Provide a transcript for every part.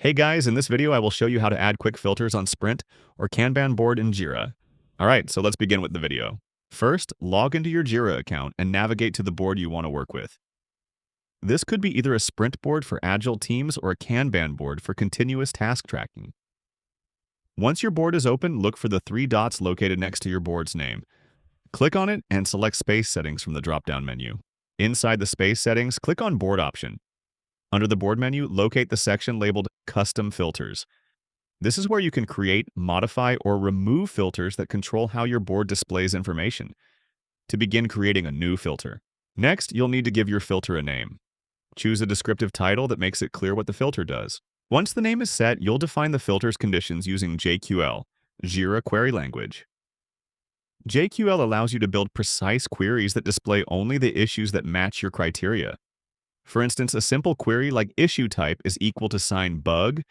Hey guys, in this video I will show you how to add quick filters on Sprint or Kanban board in Jira. Alright, so let's begin with the video. First, log into your Jira account and navigate to the board you want to work with. This could be either a Sprint board for agile teams or a Kanban board for continuous task tracking. Once your board is open, look for the three dots located next to your board's name. Click on it and select Space Settings from the drop-down menu. Inside the Space Settings, click on Board option. Under the board menu, locate the section labeled Custom Filters. This is where you can create, modify, or remove filters that control how your board displays information. To begin creating a new filter. Next, you'll need to give your filter a name. Choose a descriptive title that makes it clear what the filter does. Once the name is set, you'll define the filter's conditions using JQL, Jira Query Language. JQL allows you to build precise queries that display only the issues that match your criteria. For instance, a simple query like issue type is equal to sign bug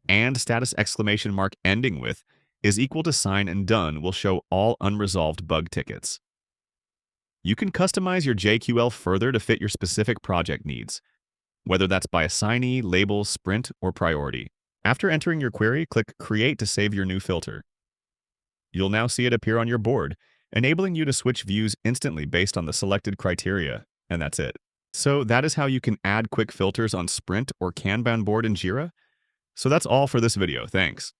and status exclamation mark ending with is equal to sign and done will show all unresolved bug tickets. You can customize your JQL further to fit your specific project needs, whether that's by assignee, label, sprint, or priority. After entering your query, click Create to save your new filter. You'll now see it appear on your board, enabling you to switch views instantly based on the selected criteria, and that's it. So that is how you can add quick filters on Sprint or Kanban board in Jira. So that's all for this video. Thanks.